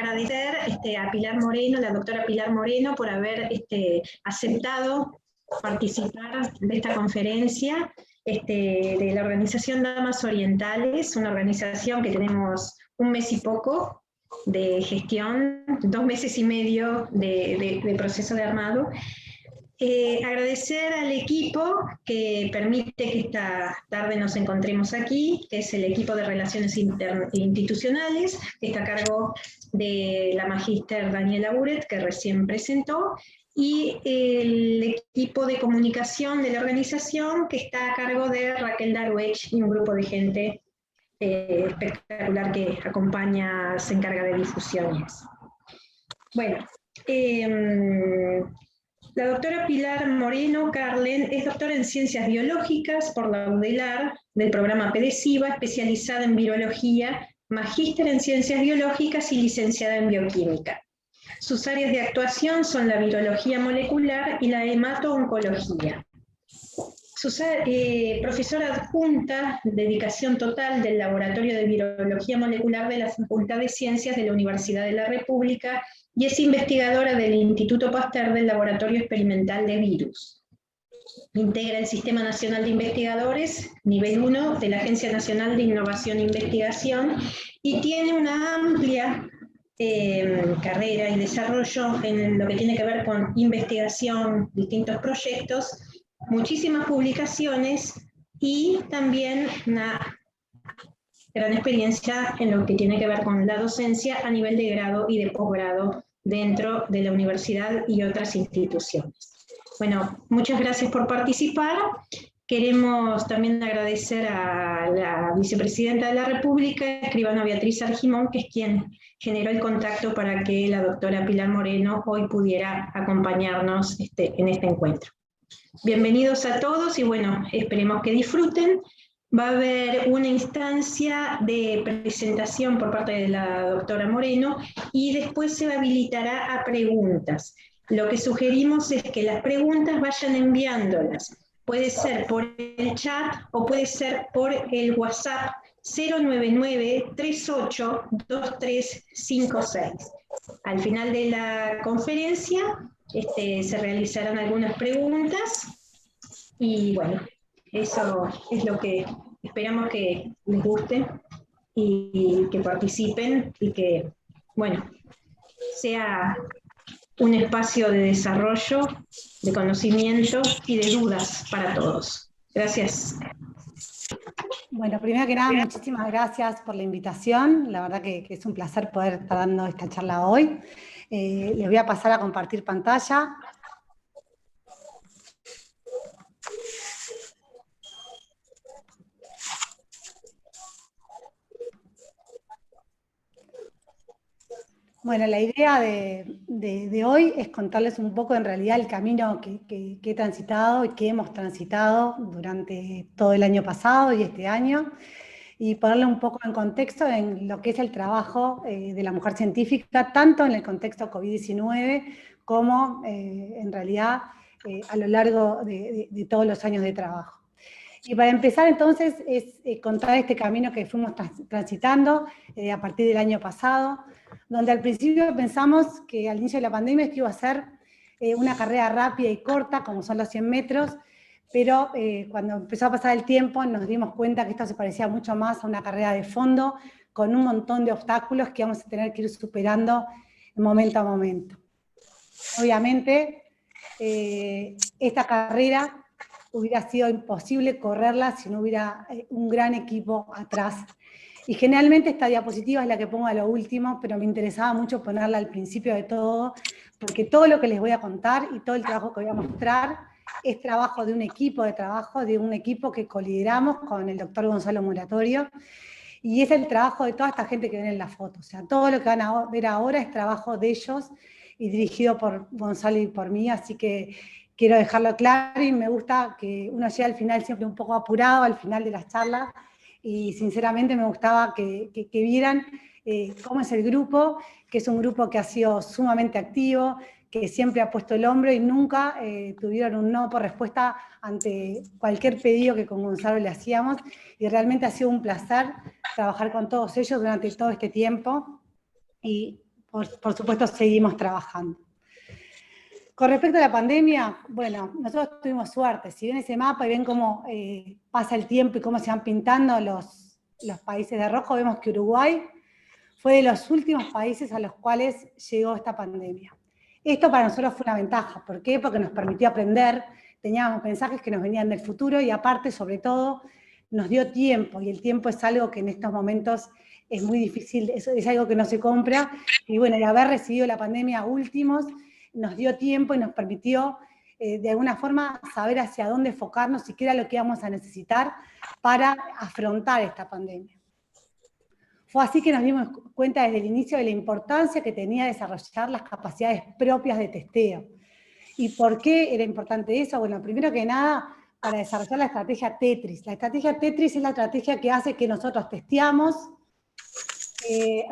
agradecer a Pilar Moreno, la doctora Pilar Moreno, por haber aceptado participar de esta conferencia de la organización Damas Orientales, una organización que tenemos un mes y poco de gestión, 2 meses y medio de proceso de armado. Agradecer al equipo que permite que esta tarde nos encontremos aquí, que es el equipo de Relaciones Institucionales, que está a cargo de la magíster Daniela Buret, que recién presentó, y el equipo de comunicación de la organización, que está a cargo de Raquel Darwech y un grupo de gente espectacular que acompaña, se encarga de difusiones. Bueno, la doctora Pilar Moreno Carlen es doctora en Ciencias Biológicas por la UDELAR del programa PEDESIVA, especializada en Virología, magíster en Ciencias Biológicas y licenciada en Bioquímica. Sus áreas de actuación son la virología molecular y la hemato-oncología. Profesora adjunta, dedicación total del Laboratorio de Virología Molecular de la Facultad de Ciencias de la Universidad de la República y es investigadora del Instituto Pasteur del Laboratorio Experimental de Virus. Integra el Sistema Nacional de Investigadores, nivel 1, de la Agencia Nacional de Innovación e Investigación y tiene una amplia carrera y desarrollo en lo que tiene que ver con investigación, distintos proyectos, muchísimas publicaciones y también una gran experiencia en lo que tiene que ver con la docencia a nivel de grado y de posgrado dentro de la universidad y otras instituciones. Bueno, muchas gracias por participar. Queremos también agradecer a la vicepresidenta de la República, escribana Beatriz Argimón, que es quien generó el contacto para que la doctora Pilar Moreno hoy pudiera acompañarnos en este encuentro. Bienvenidos a todos y bueno, esperemos que disfruten. Va a haber una instancia de presentación por parte de la doctora Moreno y después se habilitará a preguntas. Lo que sugerimos es que las preguntas vayan enviándolas. Puede ser por el chat o puede ser por el WhatsApp 099-382356. Al final de la conferencia se realizarán algunas preguntas y bueno, eso es lo que esperamos que les guste y que participen y que, bueno, sea un espacio de desarrollo, de conocimiento y de dudas para todos. Gracias. Bueno, primero que nada, muchísimas gracias por la invitación. La verdad que es un placer poder estar dando esta charla hoy. Les voy a pasar a compartir pantalla. Bueno, la idea de hoy es contarles un poco en realidad el camino que he transitado y que hemos transitado durante todo el año pasado y este año y ponerle un poco en contexto en lo que es el trabajo de la mujer científica, tanto en el contexto COVID-19 como en realidad a lo largo de todos los años de trabajo. Y para empezar entonces es contar este camino que fuimos transitando a partir del año pasado, donde al principio pensamos que al inicio de la pandemia esto iba a ser una carrera rápida y corta, como son los 100 metros, pero cuando empezó a pasar el tiempo nos dimos cuenta que esto se parecía mucho más a una carrera de fondo, con un montón de obstáculos que vamos a tener que ir superando momento a momento. Obviamente, esta carrera hubiera sido imposible correrla si no hubiera un gran equipo atrás. Y generalmente esta diapositiva es la que pongo a lo último, pero me interesaba mucho ponerla al principio de todo, porque todo lo que les voy a contar y todo el trabajo que voy a mostrar es trabajo de un equipo de trabajo, de un equipo que colideramos con el doctor Gonzalo Moratorio, y es el trabajo de toda esta gente que ven en la foto. O sea, todo lo que van a ver ahora es trabajo de ellos y dirigido por Gonzalo y por mí, así que quiero dejarlo claro y me gusta que uno llegue al final siempre un poco apurado, al final de las charlas, y sinceramente me gustaba que vieran cómo es el grupo, que es un grupo que ha sido sumamente activo, que siempre ha puesto el hombro y nunca tuvieron un no por respuesta ante cualquier pedido que con Gonzalo le hacíamos, y realmente ha sido un placer trabajar con todos ellos durante todo este tiempo, y por supuesto, seguimos trabajando. Con respecto a la pandemia, bueno, nosotros tuvimos suerte. Si ven ese mapa y ven cómo pasa el tiempo y cómo se van pintando los países de rojo, vemos que Uruguay fue de los últimos países a los cuales llegó esta pandemia. Esto para nosotros fue una ventaja. ¿Por qué? Porque nos permitió aprender, teníamos mensajes que nos venían del futuro y aparte, sobre todo, nos dio tiempo. Y el tiempo es algo que en estos momentos es muy difícil, es algo que no se compra. Y bueno, el haber recibido la pandemia últimos nos dio tiempo y nos permitió de alguna forma saber hacia dónde enfocarnos y qué era lo que íbamos a necesitar para afrontar esta pandemia. Fue así que nos dimos cuenta desde el inicio de la importancia que tenía desarrollar las capacidades propias de testeo. ¿Y por qué era importante eso? Bueno, primero que nada, para desarrollar la estrategia Tetris. La estrategia Tetris es la estrategia que hace que nosotros testeamos,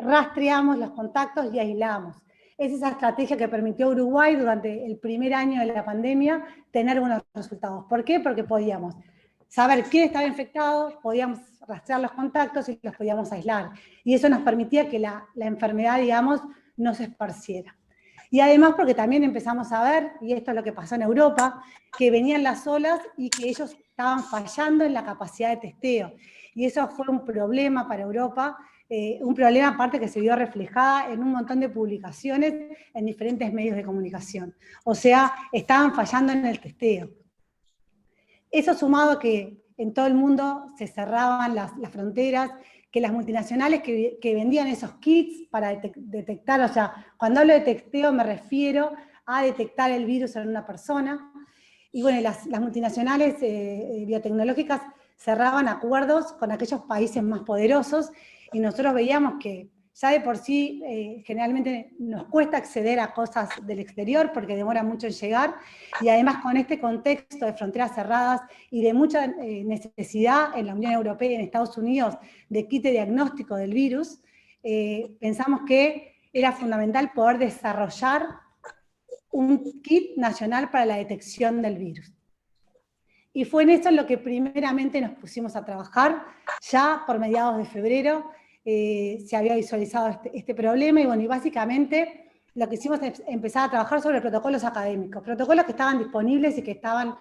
rastreamos los contactos y aislamos. Es esa estrategia que permitió a Uruguay durante el primer año de la pandemia tener buenos resultados. ¿Por qué? Porque podíamos saber quién estaba infectado, podíamos rastrear los contactos y los podíamos aislar. Y eso nos permitía que la enfermedad, digamos, no se esparciera. Y además porque también empezamos a ver, y esto es lo que pasó en Europa, que venían las olas y que ellos estaban fallando en la capacidad de testeo. Y eso fue un problema para Europa, un problema aparte que se vio reflejada en un montón de publicaciones en diferentes medios de comunicación. O sea, estaban fallando en el testeo. Eso sumado a que en todo el mundo se cerraban las fronteras, que las multinacionales que vendían esos kits para detectar, o sea, cuando hablo de testeo me refiero a detectar el virus en una persona, y bueno, las multinacionales biotecnológicas cerraban acuerdos con aquellos países más poderosos, y nosotros veíamos que ya de por sí generalmente nos cuesta acceder a cosas del exterior porque demora mucho en llegar, y además con este contexto de fronteras cerradas y de mucha necesidad en la Unión Europea y en Estados Unidos de kit de diagnóstico del virus, pensamos que era fundamental poder desarrollar un kit nacional para la detección del virus. Y fue en eso en lo que primeramente nos pusimos a trabajar. Ya por mediados de febrero se había visualizado este problema, y bueno, y básicamente lo que hicimos es empezar a trabajar sobre protocolos académicos, protocolos que estaban disponibles y que estaban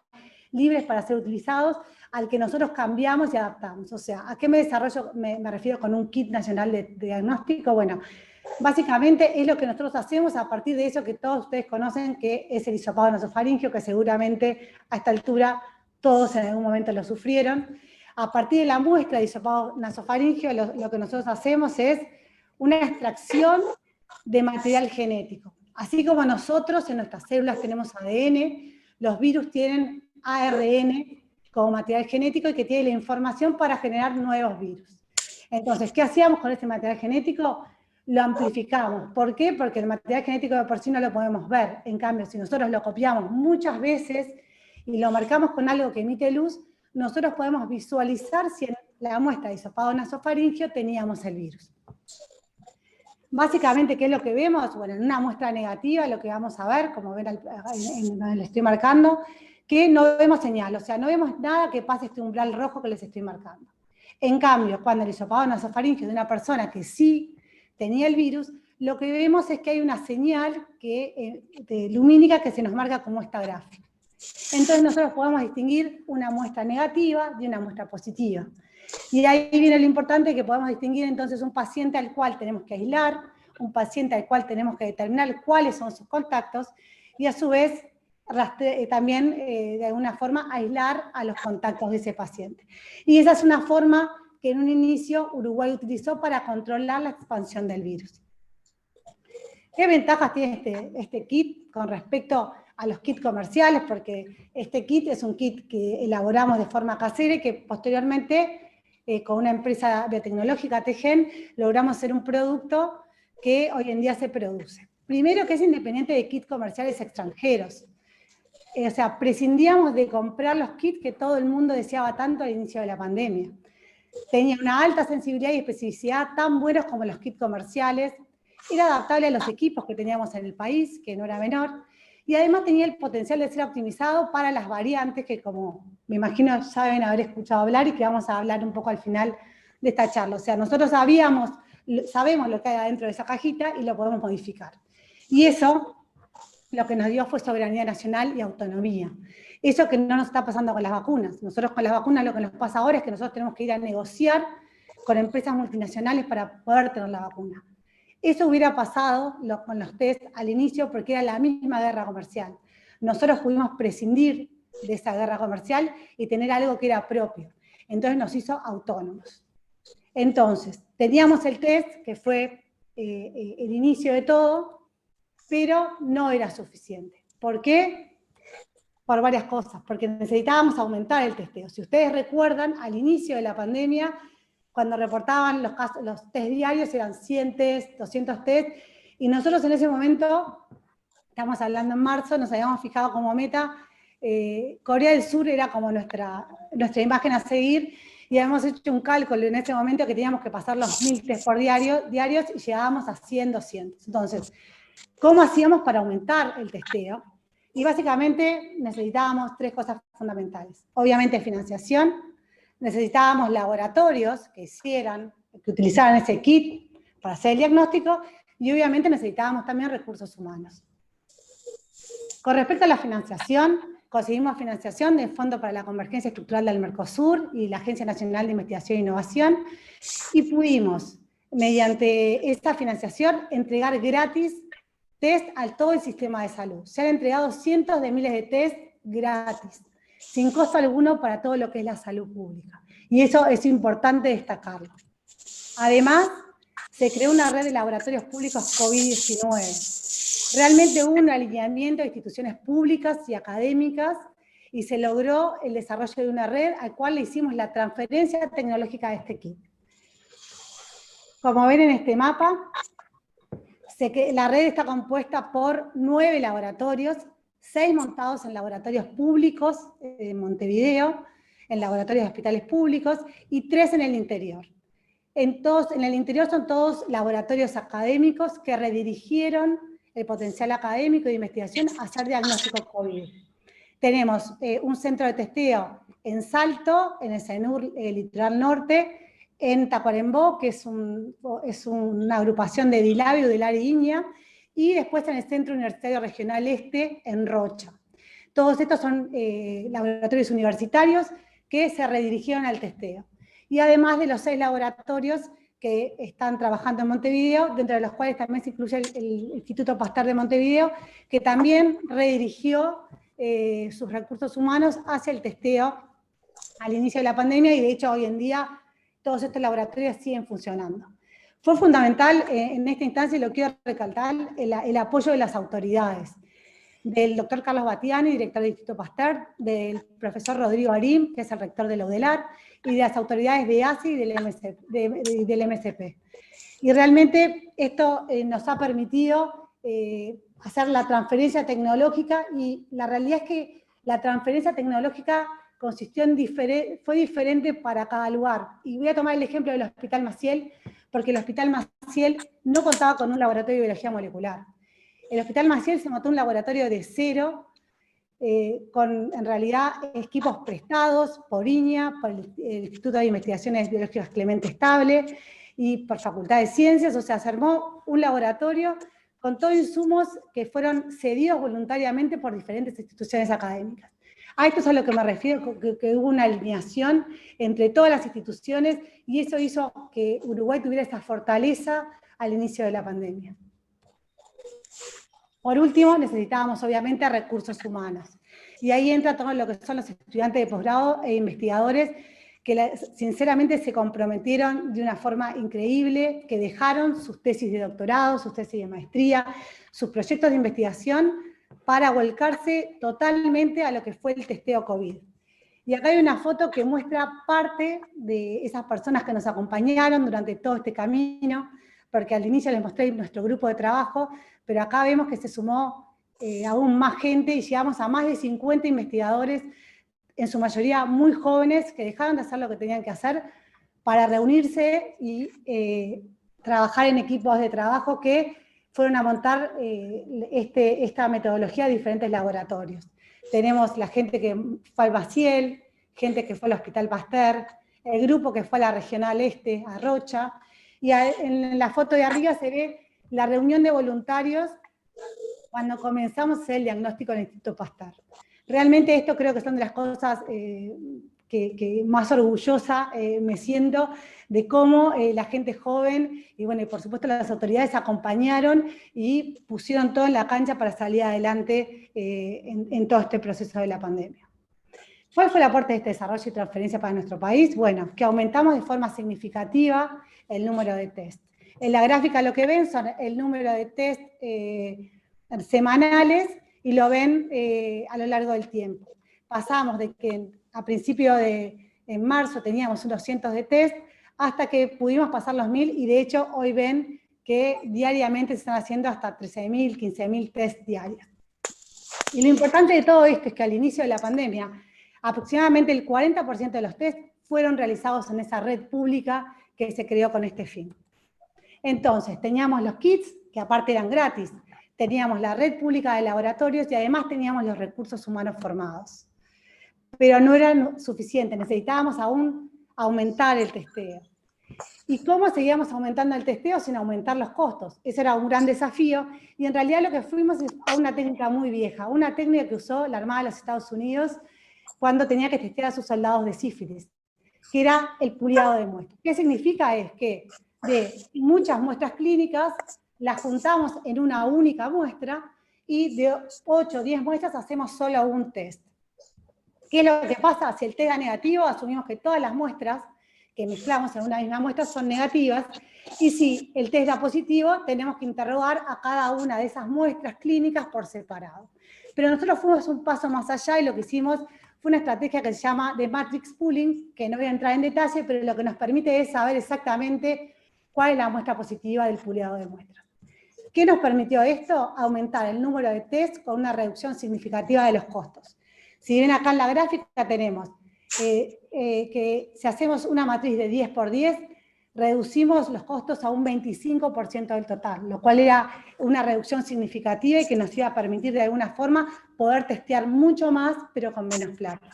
libres para ser utilizados, al que nosotros cambiamos y adaptamos. O sea, ¿a qué me refiero con un kit nacional de diagnóstico? Bueno, básicamente es lo que nosotros hacemos a partir de eso que todos ustedes conocen, que es el hisopado nasofaringeo, que seguramente a esta altura todos en algún momento lo sufrieron. A partir de la muestra de hisopado nasofaringeo, lo que nosotros hacemos es una extracción de material genético. Así como nosotros en nuestras células tenemos ADN, los virus tienen ARN como material genético y que tiene la información para generar nuevos virus. Entonces, ¿qué hacíamos con ese material genético? Lo amplificamos. ¿Por qué? Porque el material genético de por sí no lo podemos ver. En cambio, si nosotros lo copiamos muchas veces y lo marcamos con algo que emite luz, nosotros podemos visualizar si en la muestra de hisopado nasofaringeo teníamos el virus. Básicamente, ¿qué es lo que vemos? Bueno, en una muestra negativa lo que vamos a ver, como ven en donde les estoy marcando, que no vemos señal, o sea, no vemos nada que pase este umbral rojo que les estoy marcando. En cambio, cuando el hisopado nasofaringeo de una persona que sí tenía el virus, lo que vemos es que hay una señal lumínica que se nos marca como esta gráfica. Entonces nosotros podemos distinguir una muestra negativa de una muestra positiva. Y ahí viene lo importante, que podemos distinguir entonces un paciente al cual tenemos que aislar, un paciente al cual tenemos que determinar cuáles son sus contactos, y a su vez también de alguna forma aislar a los contactos de ese paciente. Y esa es una forma que en un inicio Uruguay utilizó para controlar la expansión del virus. ¿Qué ventajas tiene este kit con respecto a los kits comerciales? Porque este kit es un kit que elaboramos de forma casera y que posteriormente, con una empresa biotecnológica, TGen, logramos hacer un producto que hoy en día se produce. Primero, que es independiente de kits comerciales extranjeros. O sea, prescindíamos de comprar los kits que todo el mundo deseaba tanto al inicio de la pandemia. Tenía una alta sensibilidad y especificidad tan buenos como los kits comerciales, era adaptable a los equipos que teníamos en el país, que no era menor, y además tenía el potencial de ser optimizado para las variantes que, como me imagino ya deben haber escuchado hablar y que vamos a hablar un poco al final de esta charla. O sea, nosotros sabíamos sabemos lo que hay adentro de esa cajita y lo podemos modificar. Y eso lo que nos dio fue soberanía nacional y autonomía. Eso que no nos está pasando con las vacunas. Nosotros con las vacunas lo que nos pasa ahora es que nosotros tenemos que ir a negociar con empresas multinacionales para poder tener la vacuna. Eso hubiera pasado con los test al inicio porque era la misma guerra comercial. Nosotros pudimos prescindir de esa guerra comercial y tener algo que era propio. Entonces nos hizo autónomos. Entonces, teníamos el test, que fue el inicio de todo, pero no era suficiente. ¿Por qué? Por varias cosas, porque necesitábamos aumentar el testeo. Si ustedes recuerdan, al inicio de la pandemia, cuando reportaban los test diarios, eran 100 test, 200 test, y nosotros en ese momento, estamos hablando en marzo, nos habíamos fijado como meta, Corea del Sur era como nuestra imagen a seguir, y habíamos hecho un cálculo en ese momento que teníamos que pasar los 1000 test por diarios, y llegábamos a 100, 200. Entonces, ¿cómo hacíamos para aumentar el testeo? Y básicamente necesitábamos 3 cosas fundamentales. Obviamente financiación, necesitábamos laboratorios que utilizaran ese kit para hacer el diagnóstico, y obviamente necesitábamos también recursos humanos. Con respecto a la financiación, conseguimos financiación del Fondo para la Convergencia Estructural del Mercosur y la Agencia Nacional de Investigación e Innovación, y pudimos, mediante esta financiación, entregar gratis test a todo el sistema de salud. Se han entregado cientos de miles de test gratis, sin costo alguno para todo lo que es la salud pública. Y eso es importante destacarlo. Además, se creó una red de laboratorios públicos COVID-19. Realmente hubo un alineamiento de instituciones públicas y académicas y se logró el desarrollo de una red al cual le hicimos la transferencia tecnológica de este kit. Como ven en este mapa, la red está compuesta por 9 laboratorios, 6 montados en laboratorios públicos en Montevideo, en laboratorios de hospitales públicos, y 3 en el interior. En el interior son todos laboratorios académicos que redirigieron el potencial académico de investigación a hacer diagnóstico COVID. Tenemos un centro de testeo en Salto, en el CENUR Litoral Norte, en Tacuarembó, que es una agrupación de Dilabio, de Lari Iña, y después en el Centro Universitario Regional Este, en Rocha. Todos estos son laboratorios universitarios que se redirigieron al testeo. Y además de los 6 laboratorios que están trabajando en Montevideo, dentro de los cuales también se incluye el Instituto Pasteur de Montevideo, que también redirigió sus recursos humanos hacia el testeo al inicio de la pandemia, y de hecho hoy en día todos estos laboratorios siguen funcionando. Fue fundamental en esta instancia, y lo quiero recalcar, el apoyo de las autoridades, del doctor Carlos Batiani, director del Instituto Pasteur, del profesor Rodrigo Arim, que es el rector del UDELAR, y de las autoridades de ASI y del MSP. Y realmente esto nos ha permitido hacer la transferencia tecnológica, y la realidad es que la transferencia tecnológica fue diferente para cada lugar. Y voy a tomar el ejemplo del Hospital Maciel, porque el Hospital Maciel no contaba con un laboratorio de biología molecular. El Hospital Maciel se montó un laboratorio de cero, con en realidad equipos prestados por INIA, por el Instituto de Investigaciones Biológicas Clemente Estable y por Facultad de Ciencias. O sea, se armó un laboratorio con todos insumos que fueron cedidos voluntariamente por diferentes instituciones académicas. A esto es a lo que me refiero, que hubo una alineación entre todas las instituciones, y eso hizo que Uruguay tuviera esa fortaleza al inicio de la pandemia. Por último, necesitábamos obviamente recursos humanos. Y ahí entra todo lo que son los estudiantes de posgrado e investigadores que sinceramente se comprometieron de una forma increíble, que dejaron sus tesis de doctorado, sus tesis de maestría, sus proyectos de investigación para volcarse totalmente a lo que fue el testeo COVID. Y acá hay una foto que muestra parte de esas personas que nos acompañaron durante todo este camino, porque al inicio les mostré nuestro grupo de trabajo, pero acá vemos que se sumó aún más gente y llegamos a más de 50 investigadores, en su mayoría muy jóvenes, que dejaron de hacer lo que tenían que hacer para reunirse y trabajar en equipos de trabajo que fueron a montar esta metodología de diferentes laboratorios. Tenemos la gente que fue al Maciel, gente que fue al Hospital Pasteur, el grupo que fue a la Regional Este, a Rocha, y en la foto de arriba se ve la reunión de voluntarios cuando comenzamos a hacer el diagnóstico en el Instituto Pasteur. Realmente esto creo que son de las cosas que más orgullosa me siento de cómo la gente joven y bueno, y por supuesto las autoridades acompañaron y pusieron todo en la cancha para salir adelante en todo este proceso de la pandemia. ¿Cuál fue el aporte de este desarrollo y transferencia para nuestro país? Bueno, que aumentamos de forma significativa el número de test. En la gráfica lo que ven son el número de test semanales y lo ven a lo largo del tiempo. Pasamos de que a principio en marzo teníamos unos cientos de test hasta que pudimos pasar los 1000 y de hecho hoy ven que diariamente se están haciendo hasta 13.000, 15.000 test diarios. Y lo importante de todo esto es que al inicio de la pandemia aproximadamente el 40% de los test fueron realizados en esa red pública que se creó con este fin. Entonces, teníamos los kits, que aparte eran gratis, teníamos la red pública de laboratorios y además teníamos los recursos humanos formados. Pero no era suficiente, necesitábamos aún aumentar el testeo. ¿Y cómo seguíamos aumentando el testeo sin aumentar los costos? Ese era un gran desafío y en realidad lo que fuimos es a una técnica muy vieja, una técnica que usó la Armada de los Estados Unidos cuando tenía que testear a sus soldados de sífilis, que era el puliado de muestras. ¿Qué significa? Es que de muchas muestras clínicas las juntamos en una única muestra y de 8 o 10 muestras hacemos solo un test. ¿Qué es lo que pasa? Si el test da negativo, asumimos que todas las muestras que mezclamos en una misma muestra son negativas, y si el test da positivo, tenemos que interrogar a cada una de esas muestras clínicas por separado. Pero nosotros fuimos un paso más allá y lo que hicimos fue una estrategia que se llama de matrix pooling, que no voy a entrar en detalle, pero lo que nos permite es saber exactamente cuál es la muestra positiva del puliado de muestras. ¿Qué nos permitió esto? Aumentar el número de test con una reducción significativa de los costos. Si ven acá en la gráfica tenemos que si hacemos una matriz de 10 por 10, reducimos los costos a un 25% del total, lo cual era una reducción significativa y que nos iba a permitir de alguna forma poder testear mucho más, pero con menos plata.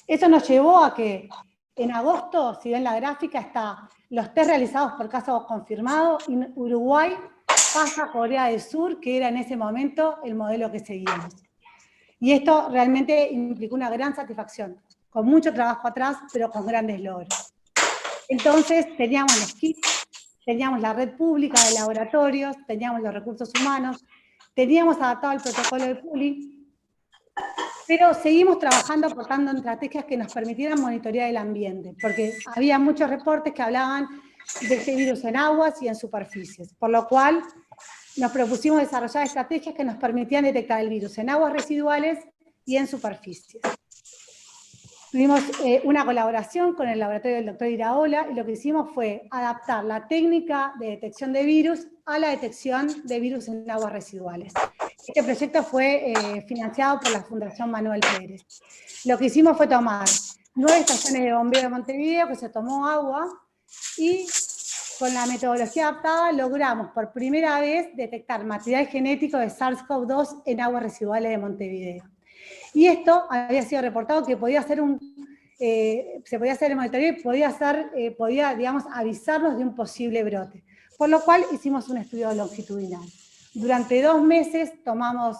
Eso nos llevó a que en agosto, si ven la gráfica, está los test realizados por caso confirmado, y Uruguay pasa a Corea del Sur, que era en ese momento el modelo que seguíamos. Y esto realmente implicó una gran satisfacción, con mucho trabajo atrás, pero con grandes logros. Entonces teníamos los kits, teníamos la red pública de laboratorios, teníamos los recursos humanos, teníamos adaptado el protocolo de pooling, pero seguimos trabajando aportando estrategias que nos permitieran monitorear el ambiente, porque había muchos reportes que hablaban de este virus en aguas y en superficies, por lo cual nos propusimos desarrollar estrategias que nos permitían detectar el virus en aguas residuales y en superficies. Tuvimos una colaboración con el laboratorio del doctor Iraola y lo que hicimos fue adaptar la técnica de detección de virus a la detección de virus en aguas residuales. Este proyecto fue financiado por la Fundación Manuel Pérez. Lo que hicimos fue tomar 9 estaciones de bombeo de Montevideo, que se tomó agua, y con la metodología adaptada logramos por primera vez detectar material genético de SARS-CoV-2 en aguas residuales de Montevideo. Y esto había sido reportado que podía ser se podía hacer el monitoreo y podía, digamos, avisarnos de un posible brote. Por lo cual hicimos un estudio longitudinal. Durante 2 meses tomamos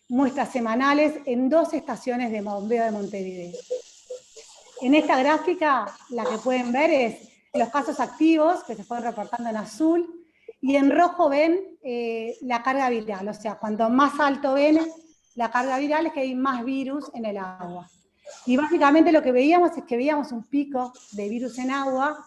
muestras semanales en 2 estaciones de bombeo de Montevideo. En esta gráfica, la que pueden ver es los casos activos, que se fueron reportando en azul, y en rojo ven la carga viral, o sea, cuanto más alto ven la carga viral es que hay más virus en el agua. Y básicamente lo que veíamos es que veíamos un pico de virus en agua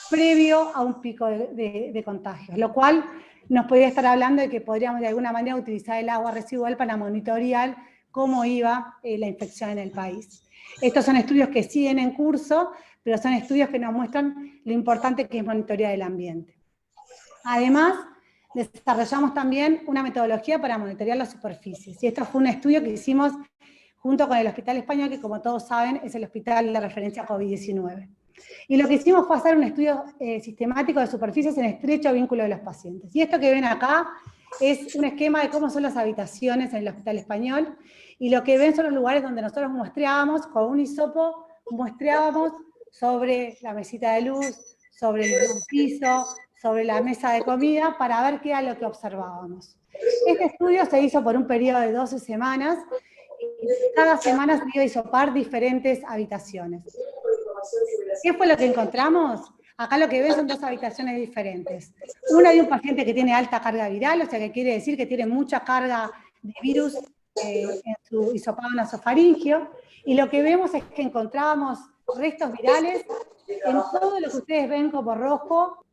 previo a un pico de contagios, lo cual nos podría estar hablando de que podríamos de alguna manera utilizar el agua residual para monitorear cómo iba la infección en el país. Estos son estudios que siguen en curso, pero son estudios que nos muestran lo importante que es monitorear el ambiente. Además, desarrollamos también una metodología para monitorear las superficies. Y esto fue un estudio que hicimos junto con el Hospital Español, que como todos saben es el hospital de referencia COVID-19. Y lo que hicimos fue hacer un estudio sistemático de superficies en estrecho vínculo de los pacientes. Y esto que ven acá es un esquema de cómo son las habitaciones en el Hospital Español, y lo que ven son los lugares donde nosotros muestreábamos, con un hisopo, muestreábamos sobre la mesita de luz, sobre el piso, sobre la mesa de comida, para ver qué era lo que observábamos. Este estudio se hizo por un periodo de 12 semanas, y cada semana se iba a hisopar diferentes habitaciones. ¿Qué fue lo que encontramos? Acá lo que ven son dos habitaciones diferentes. Una de un paciente que tiene alta carga viral, o sea que quiere decir que tiene mucha carga de virus en su hisopado nasofaringio, y lo que vemos es que encontrábamos restos virales en todo lo que ustedes ven como rojo,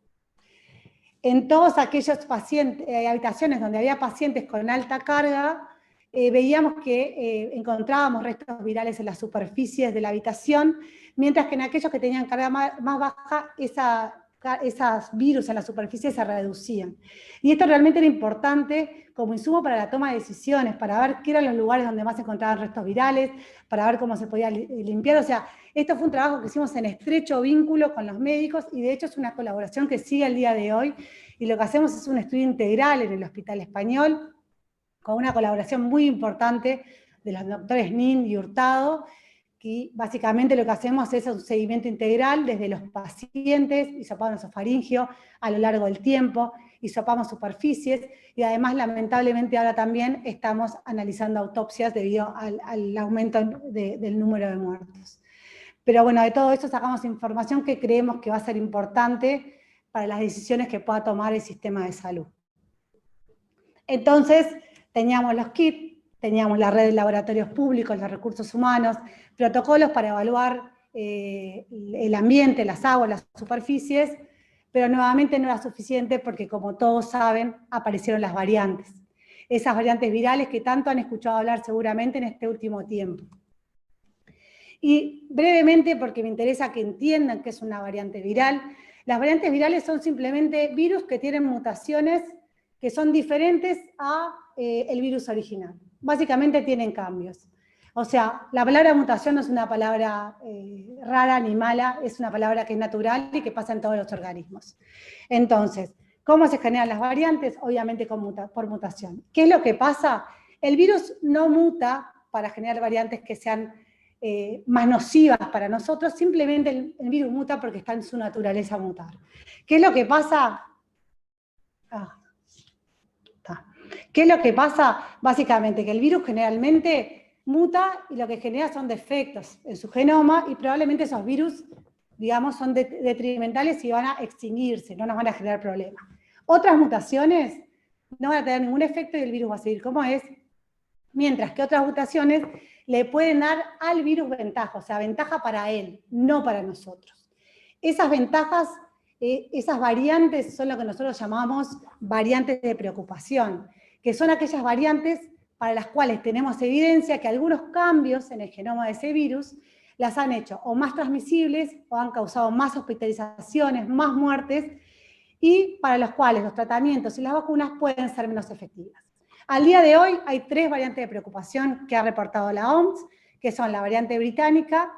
en todos aquellos pacientes, habitaciones donde había pacientes con alta carga, veíamos que encontrábamos restos virales en las superficies de la habitación, mientras que en aquellos que tenían carga más baja, esos virus en la superficie se reducían. Y esto realmente era importante como insumo para la toma de decisiones, para ver qué eran los lugares donde más se encontraban restos virales, para ver cómo se podía limpiar. O sea, esto fue un trabajo que hicimos en estrecho vínculo con los médicos, y de hecho es una colaboración que sigue al día de hoy, y lo que hacemos es un estudio integral en el Hospital Español, con una colaboración muy importante de los doctores Nin y Hurtado, y básicamente lo que hacemos es un seguimiento integral desde los pacientes, hisopado nasofaringio a lo largo del tiempo, hisopamos superficies, y además lamentablemente ahora también estamos analizando autopsias debido al aumento del número de muertos. Pero bueno, de todo esto sacamos información que creemos que va a ser importante para las decisiones que pueda tomar el sistema de salud. Entonces, teníamos los kits, teníamos la red de laboratorios públicos, los recursos humanos, protocolos para evaluar el ambiente, las aguas, las superficies, pero nuevamente no era suficiente porque, como todos saben, aparecieron las variantes. Esas variantes virales que tanto han escuchado hablar seguramente en este último tiempo. Y brevemente, porque me interesa que entiendan qué es una variante viral, las variantes virales son simplemente virus que tienen mutaciones que son diferentes a el virus original. Básicamente tienen cambios. O sea, la palabra mutación no es una palabra rara ni mala, es una palabra que es natural y que pasa en todos los organismos. Entonces, ¿cómo se generan las variantes? Obviamente por mutación. ¿Qué es lo que pasa? El virus no muta para generar variantes que sean más nocivas para nosotros, simplemente el virus muta porque está en su naturaleza mutar. ¿Qué es lo que pasa? ¿Qué es lo que pasa? Básicamente que el virus generalmente muta y lo que genera son defectos en su genoma, y probablemente esos virus, digamos, son detrimentales y van a extinguirse, no nos van a generar problemas. Otras mutaciones no van a tener ningún efecto y el virus va a seguir como es, mientras que otras mutaciones le pueden dar al virus ventaja, o sea, ventaja para él, no para nosotros. Esas ventajas, esas variantes son lo que nosotros llamamos variantes de preocupación, que son aquellas variantes para las cuales tenemos evidencia que algunos cambios en el genoma de ese virus las han hecho o más transmisibles o han causado más hospitalizaciones, más muertes, y para los cuales los tratamientos y las vacunas pueden ser menos efectivas. Al día de hoy hay 3 variantes de preocupación que ha reportado la OMS, que son la variante británica,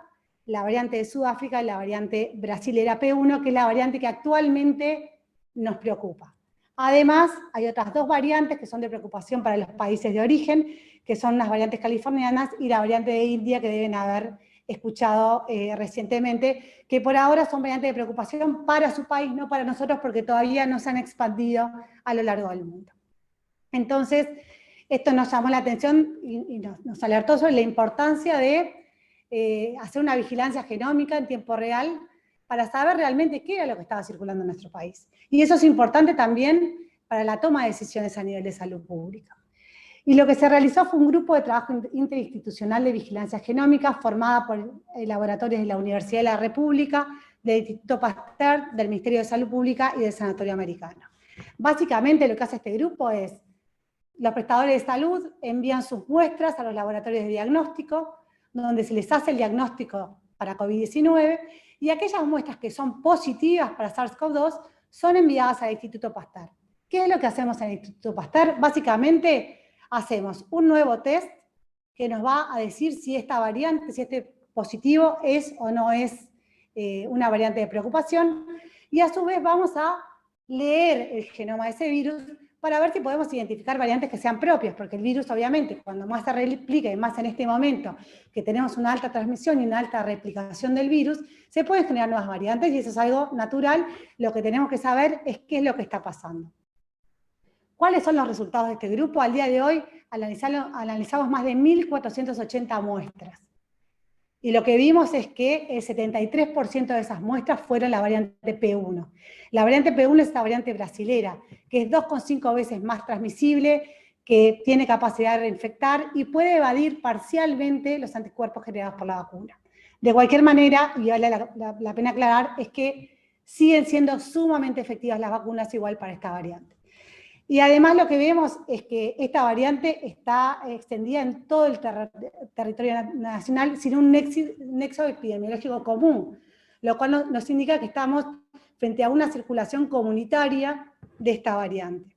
la variante de Sudáfrica y la variante brasilera P1, que es la variante que actualmente nos preocupa. Además, hay otras 2 variantes que son de preocupación para los países de origen, que son las variantes californianas y la variante de India, que deben haber escuchado recientemente, que por ahora son variantes de preocupación para su país, no para nosotros, porque todavía no se han expandido a lo largo del mundo. Entonces, esto nos llamó la atención y nos alertó sobre la importancia de hacer una vigilancia genómica en tiempo real para saber realmente qué era lo que estaba circulando en nuestro país. Y eso es importante también para la toma de decisiones a nivel de salud pública. Y lo que se realizó fue un grupo de trabajo interinstitucional de vigilancia genómica formada por laboratorios de la Universidad de la República, del Instituto Pasteur, del Ministerio de Salud Pública y del Sanatorio Americano. Básicamente lo que hace este grupo es, los prestadores de salud envían sus muestras a los laboratorios de diagnóstico, donde se les hace el diagnóstico para COVID-19, y aquellas muestras que son positivas para SARS-CoV-2 son enviadas al Instituto Pasteur. ¿Qué es lo que hacemos en el Instituto Pasteur? Básicamente hacemos un nuevo test que nos va a decir si esta variante, si este positivo es o no es una variante de preocupación, y a su vez vamos a leer el genoma de ese virus para ver si podemos identificar variantes que sean propias, porque el virus obviamente cuando más se replica y más en este momento que tenemos una alta transmisión y una alta replicación del virus, se pueden generar nuevas variantes y eso es algo natural. Lo que tenemos que saber es qué es lo que está pasando. ¿Cuáles son los resultados de este grupo? Al día de hoy analizamos más de 1.480 muestras. Y lo que vimos es que el 73% de esas muestras fueron la variante P1. La variante P1 es esta variante brasilera, que es 2,5 veces más transmisible, que tiene capacidad de reinfectar y puede evadir parcialmente los anticuerpos generados por la vacuna. De cualquier manera, y vale la pena aclarar, es que siguen siendo sumamente efectivas las vacunas igual para esta variante. Y además lo que vemos es que esta variante está extendida en todo el territorio nacional sin un nexo epidemiológico común, lo cual nos indica que estamos frente a una circulación comunitaria de esta variante.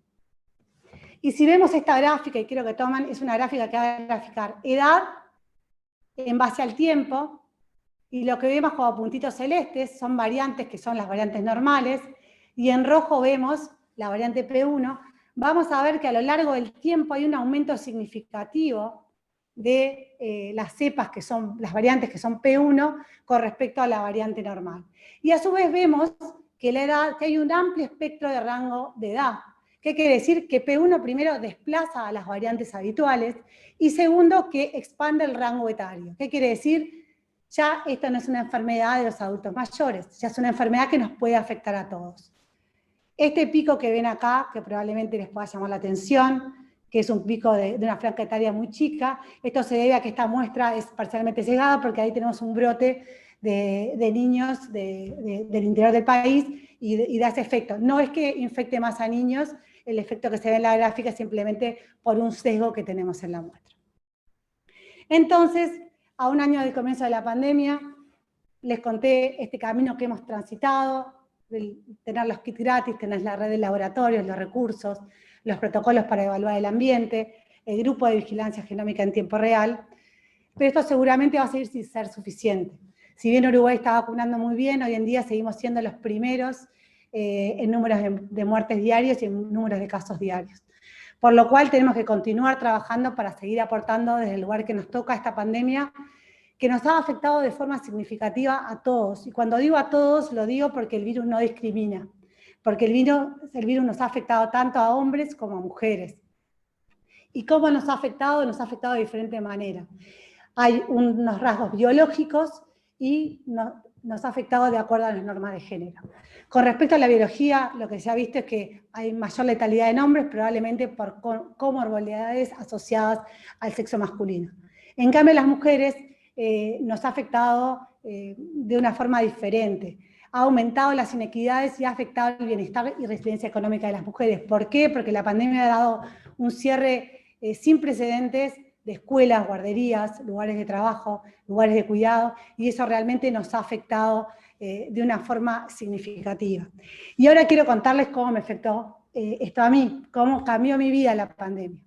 Y si vemos esta gráfica, y quiero que tomen, es una gráfica que va a graficar edad en base al tiempo, y lo que vemos como puntitos celestes son variantes que son las variantes normales, y en rojo vemos la variante P1. Vamos a ver que a lo largo del tiempo hay un aumento significativo de las cepas que son, las variantes que son P1 con respecto a la variante normal. Y a su vez vemos que hay un amplio espectro de rango de edad. ¿Qué quiere decir? Que P1 primero desplaza a las variantes habituales y segundo que expande el rango etario. ¿Qué quiere decir? Ya esto no es una enfermedad de los adultos mayores, ya es una enfermedad que nos puede afectar a todos. Este pico que ven acá, que probablemente les pueda llamar la atención, que es un pico de una franja etaria muy chica, esto se debe a que esta muestra es parcialmente sesgada porque ahí tenemos un brote de niños del interior del país y da ese efecto. No es que infecte más a niños, el efecto que se ve en la gráfica es simplemente por un sesgo que tenemos en la muestra. Entonces, a un año del comienzo de la pandemia, les conté este camino que hemos transitado, tener los kits gratis, tener la red de laboratorios, los recursos, los protocolos para evaluar el ambiente, el grupo de vigilancia genómica en tiempo real, pero esto seguramente va a seguir sin ser suficiente. Si bien Uruguay está vacunando muy bien, hoy en día seguimos siendo los primeros en números de muertes diarios y en números de casos diarios. Por lo cual tenemos que continuar trabajando para seguir aportando desde el lugar que nos toca esta pandemia, que nos ha afectado de forma significativa a todos. Y cuando digo a todos, lo digo porque el virus no discrimina, porque el virus nos ha afectado tanto a hombres como a mujeres. ¿Y cómo nos ha afectado? Nos ha afectado de diferente manera. Hay unos rasgos biológicos y nos ha afectado de acuerdo a las normas de género. Con respecto a la biología, lo que se ha visto es que hay mayor letalidad en hombres, probablemente por comorbilidades asociadas al sexo masculino. En cambio, las mujeres nos ha afectado de una forma diferente. Ha aumentado las inequidades y ha afectado el bienestar y resiliencia económica de las mujeres. ¿Por qué? Porque la pandemia ha dado un cierre sin precedentes de escuelas, guarderías, lugares de trabajo, lugares de cuidado, y eso realmente nos ha afectado de una forma significativa. Y ahora quiero contarles cómo me afectó esto a mí, cómo cambió mi vida la pandemia.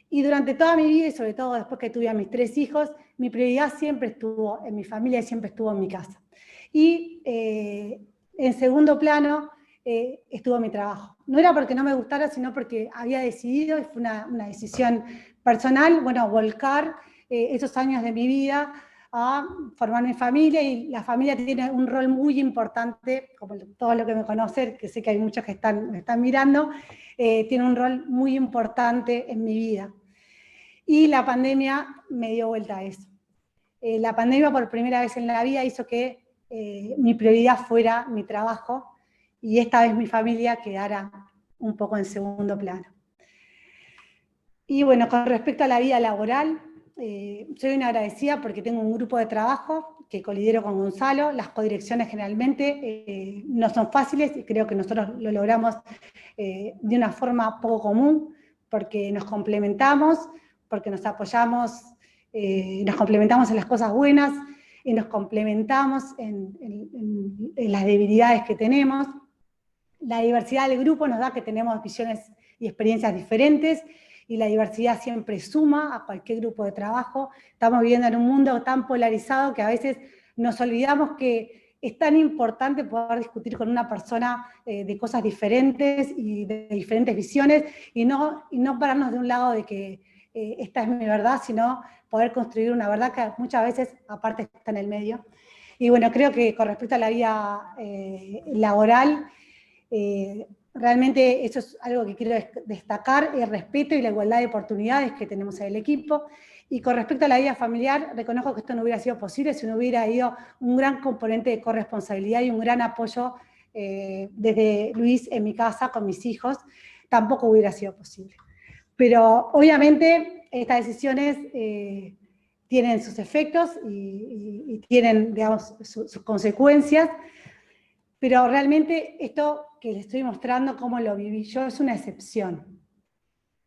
Y durante toda mi vida, y sobre todo después que tuve a mis 3 hijos, mi prioridad siempre estuvo en mi familia y siempre estuvo en mi casa. Y en segundo plano estuvo mi trabajo. No era porque no me gustara, sino porque había decidido, y fue una decisión personal, bueno, volcar esos años de mi vida a formar mi familia, y la familia tiene un rol muy importante, como todos los que me conocen, que sé que hay muchos que me están mirando, tiene un rol muy importante en mi vida. Y la pandemia me dio vuelta a eso. La pandemia por primera vez en la vida hizo que mi prioridad fuera mi trabajo, y esta vez mi familia quedara un poco en segundo plano. Y bueno, con respecto a la vida laboral, soy una agradecida porque tengo un grupo de trabajo que colidero con Gonzalo. Las codirecciones generalmente no son fáciles, y creo que nosotros lo logramos de una forma poco común, porque nos complementamos, porque nos apoyamos, nos complementamos en las cosas buenas y nos complementamos en las debilidades que tenemos. La diversidad del grupo nos da que tenemos visiones y experiencias diferentes, y la diversidad siempre suma a cualquier grupo de trabajo. Estamos viviendo en un mundo tan polarizado que a veces nos olvidamos que es tan importante poder discutir con una persona de cosas diferentes y de diferentes visiones, y no pararnos de un lado de que esta es mi verdad, sino poder construir una verdad que muchas veces, aparte, está en el medio. Y bueno, creo que con respecto a la vida laboral, realmente eso es algo que quiero destacar, el respeto y la igualdad de oportunidades que tenemos en el equipo. Y con respecto a la vida familiar, reconozco que esto no hubiera sido posible si no hubiera habido un gran componente de corresponsabilidad y un gran apoyo desde Luis en mi casa con mis hijos, tampoco hubiera sido posible. Pero obviamente estas decisiones tienen sus efectos y tienen, digamos, sus consecuencias, pero realmente esto que les estoy mostrando, cómo lo viví yo, es una excepción.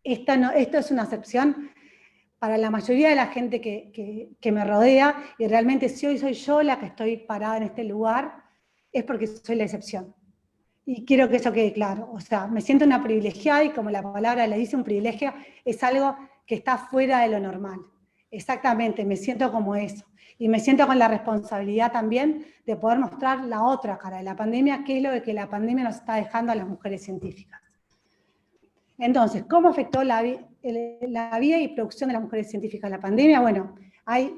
Esto es una excepción para la mayoría de la gente que me rodea, y realmente si hoy soy yo la que estoy parada en este lugar, es porque soy la excepción. Y quiero que eso quede claro. O sea, me siento una privilegiada, y como la palabra le dice, un privilegio es algo que está fuera de lo normal. Exactamente, me siento como eso. Y me siento con la responsabilidad también de poder mostrar la otra cara de la pandemia, que es lo de que la pandemia nos está dejando a las mujeres científicas. Entonces, ¿cómo afectó la vida y producción de las mujeres científicas la pandemia? Bueno, hay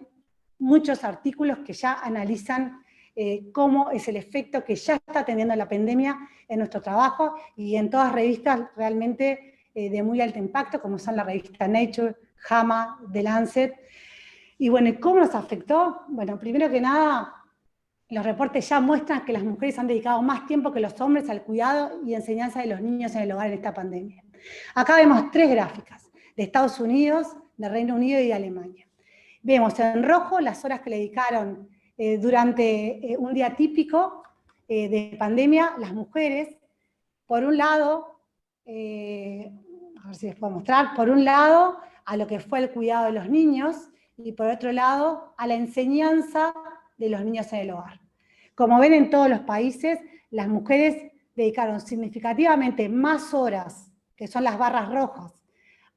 muchos artículos que ya analizan cómo es el efecto que ya está teniendo la pandemia en nuestro trabajo, y en todas revistas realmente de muy alto impacto, como son la revista Nature, JAMA, The Lancet. Y bueno, ¿cómo nos afectó? Bueno, primero que nada, los reportes ya muestran que las mujeres han dedicado más tiempo que los hombres al cuidado y enseñanza de los niños en el hogar en esta pandemia. Acá vemos 3 gráficas, de Estados Unidos, de Reino Unido y de Alemania. Vemos en rojo las horas que le dedicaron durante un día típico de pandemia las mujeres. Por un lado, a ver si les puedo mostrar, por un lado a lo que fue el cuidado de los niños, y por otro lado a la enseñanza de los niños en el hogar. Como ven, en todos los países, las mujeres dedicaron significativamente más horas, que son las barras rojas,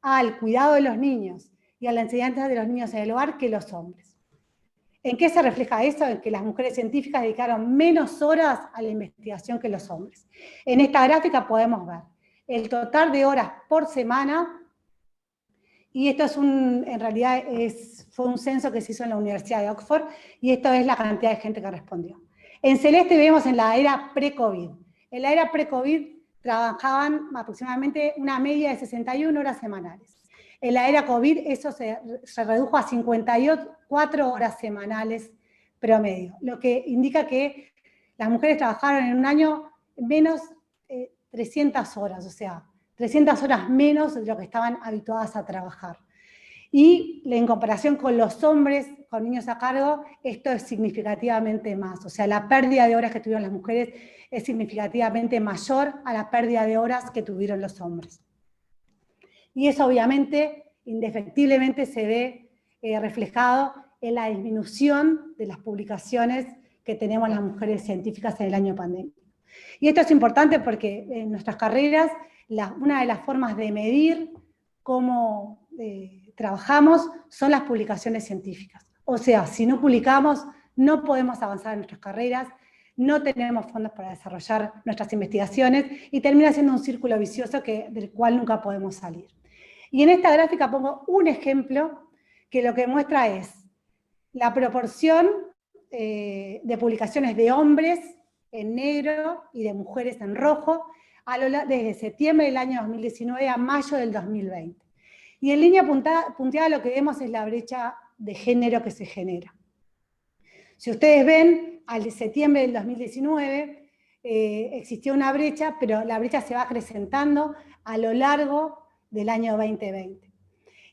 al cuidado de los niños y a la enseñanza de los niños en el hogar que los hombres. ¿En qué se refleja eso? En que las mujeres científicas dedicaron menos horas a la investigación que los hombres. En esta gráfica podemos ver el total de horas por semana, y esto es en realidad fue un censo que se hizo en la Universidad de Oxford, y esto es la cantidad de gente que respondió. En celeste vemos en la era pre-COVID. En la era pre-COVID trabajaban aproximadamente una media de 61 horas semanales. En la era COVID eso se redujo a 54 horas semanales promedio, lo que indica que las mujeres trabajaron en un año menos 300 horas, o sea, 300 horas menos de lo que estaban habituadas a trabajar. Y en comparación con los hombres con niños a cargo, esto es significativamente más. O sea, la pérdida de horas que tuvieron las mujeres es significativamente mayor a la pérdida de horas que tuvieron los hombres. Y eso obviamente, indefectiblemente, se ve reflejado en la disminución de las publicaciones que tenemos las mujeres científicas en el año pandémico. Y esto es importante porque en nuestras carreras, una de las formas de medir cómo trabajamos son las publicaciones científicas. O sea, si no publicamos, no podemos avanzar en nuestras carreras, no tenemos fondos para desarrollar nuestras investigaciones, y termina siendo un círculo vicioso del cual nunca podemos salir. Y en esta gráfica pongo un ejemplo que lo que muestra es la proporción de publicaciones de hombres en negro y de mujeres en rojo desde septiembre del año 2019 a mayo del 2020. Y en línea punteada lo que vemos es la brecha de género que se genera. Si ustedes ven, al de septiembre del 2019 existió una brecha, pero la brecha se va acrecentando a lo largo del año 2020.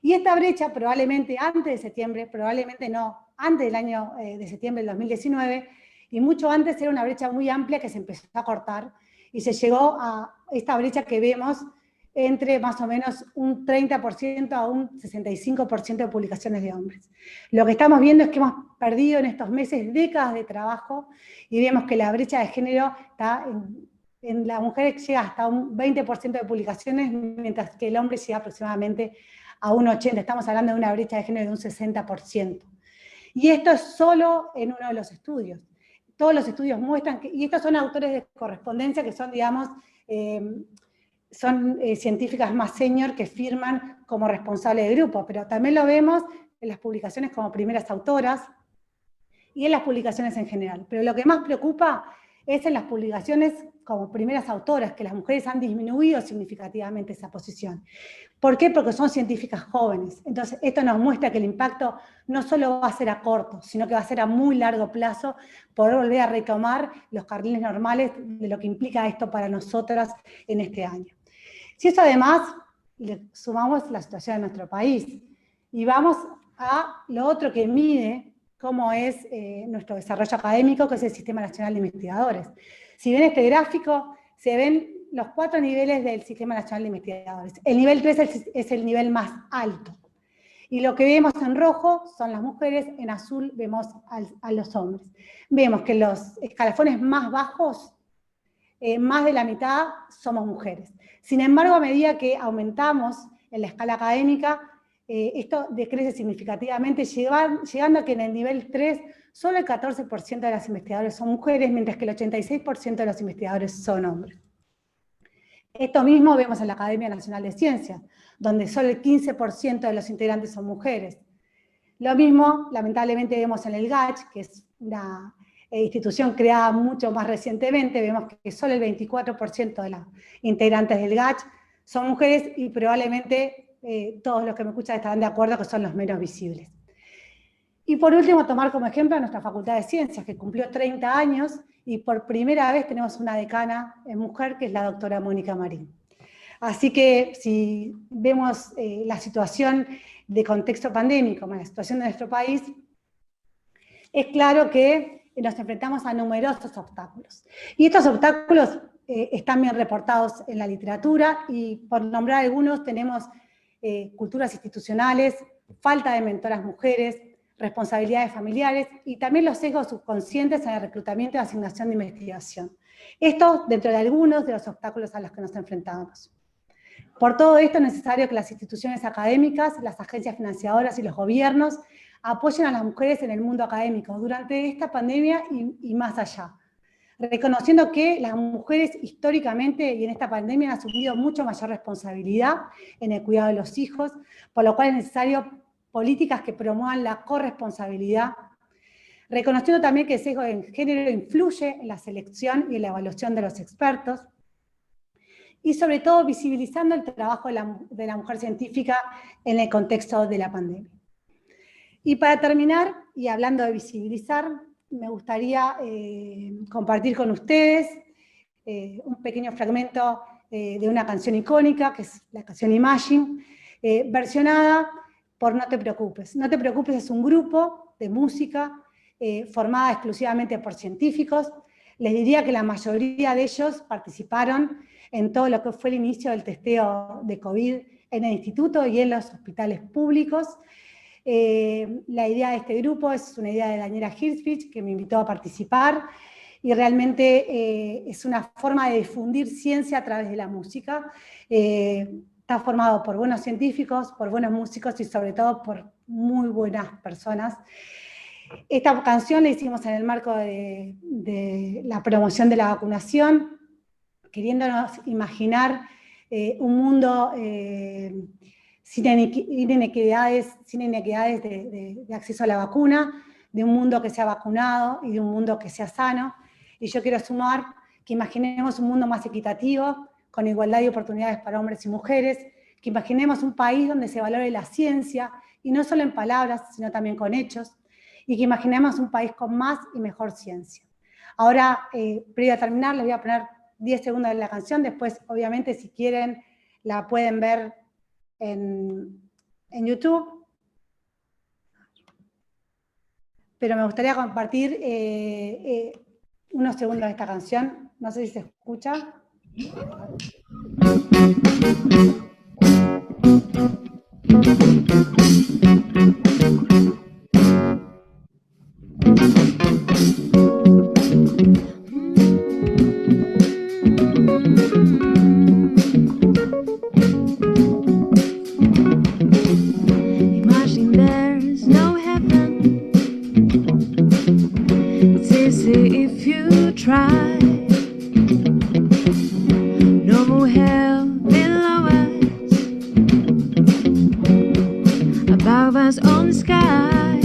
Y esta brecha probablemente antes de septiembre, probablemente no, antes del año de septiembre del 2019, y mucho antes era una brecha muy amplia que se empezó a cortar, y se llegó a esta brecha que vemos entre más o menos un 30% a un 65% de publicaciones de hombres. Lo que estamos viendo es que hemos perdido en estos meses décadas de trabajo, y vemos que la brecha de género está en la mujer llega hasta un 20% de publicaciones, mientras que el hombre llega aproximadamente a un 80%. Estamos hablando de una brecha de género de un 60%. Y esto es solo en uno de los estudios. todos los estudios muestran que, y estos son autores de correspondencia que son, digamos, científicas más senior que firman como responsables de grupo, pero también lo vemos en las publicaciones como primeras autoras y en las publicaciones en general. Pero lo que más preocupa es en las publicaciones como primeras autoras, que las mujeres han disminuido significativamente esa posición. ¿Por qué? Porque son científicas jóvenes. Entonces, esto nos muestra que el impacto no solo va a ser a corto, sino que va a ser a muy largo plazo, poder volver a retomar los carriles normales de lo que implica esto para nosotras en este año. Si eso además le sumamos la situación de nuestro país, y vamos a lo otro que mide cómo es nuestro desarrollo académico, que es el Sistema Nacional de Investigadores. Si ven este gráfico, se ven los 4 niveles del Sistema Nacional de Investigadores. El nivel 3 es el nivel más alto. Y lo que vemos en rojo son las mujeres, en azul vemos a los hombres. Vemos que los escalafones más bajos, más de la mitad somos mujeres. Sin embargo, a medida que aumentamos en la escala académica, esto decrece significativamente, llegando a que en el nivel 3 solo el 14% de las investigadoras son mujeres, mientras que el 86% de los investigadores son hombres. Esto mismo vemos en la Academia Nacional de Ciencias, donde solo el 15% de los integrantes son mujeres. Lo mismo, lamentablemente, vemos en el GACH, que es una institución creada mucho más recientemente, vemos que solo el 24% de las integrantes del GACH son mujeres y probablemente todos los que me escuchan estarán de acuerdo que son los menos visibles. Y por último, tomar como ejemplo a nuestra Facultad de Ciencias, que cumplió 30 años y por primera vez tenemos una decana mujer, que es la doctora Mónica Marín. Así que si vemos la situación de contexto pandémico, la situación de nuestro país, es claro que nos enfrentamos a numerosos obstáculos. Y estos obstáculos están bien reportados en la literatura, y por nombrar algunos tenemos culturas institucionales, falta de mentoras mujeres, responsabilidades familiares y también los sesgos subconscientes en el reclutamiento y asignación de investigación. Esto dentro de algunos de los obstáculos a los que nos enfrentamos. Por todo esto es necesario que las instituciones académicas, las agencias financiadoras y los gobiernos apoyen a las mujeres en el mundo académico durante esta pandemia y más allá, reconociendo que las mujeres históricamente y en esta pandemia han asumido mucho mayor responsabilidad en el cuidado de los hijos, por lo cual es necesario políticas que promuevan la corresponsabilidad, reconociendo también que el sesgo de género influye en la selección y en la evaluación de los expertos, y sobre todo visibilizando el trabajo de la mujer científica en el contexto de la pandemia. Y para terminar, y hablando de visibilizar, me gustaría compartir con ustedes un pequeño fragmento de una canción icónica, que es la canción Imagine, versionada por No Te Preocupes. No Te Preocupes es un grupo de música formada exclusivamente por científicos. Les diría que la mayoría de ellos participaron en todo lo que fue el inicio del testeo de COVID en el instituto y en los hospitales públicos. La idea de este grupo es una idea de Daniela Hirschfeld, que me invitó a participar, y realmente es una forma de difundir ciencia a través de la música. Está formado por buenos científicos, por buenos músicos y sobre todo por muy buenas personas. Esta canción la hicimos en el marco de la promoción de la vacunación, queriéndonos imaginar un mundo sin inequidades de acceso a la vacuna, de un mundo que sea vacunado y de un mundo que sea sano. Y yo quiero sumar que imaginemos un mundo más equitativo, con igualdad de oportunidades para hombres y mujeres, que imaginemos un país donde se valore la ciencia, y no solo en palabras, sino también con hechos, y que imaginemos un país con más y mejor ciencia. Ahora, previo a terminar, les voy a poner 10 segundos de la canción, después, obviamente, si quieren, la pueden ver en YouTube. Pero me gustaría compartir unos segundos de esta canción, no sé si se escucha. Imagine there's no heaven. It's easy if stars on the sky.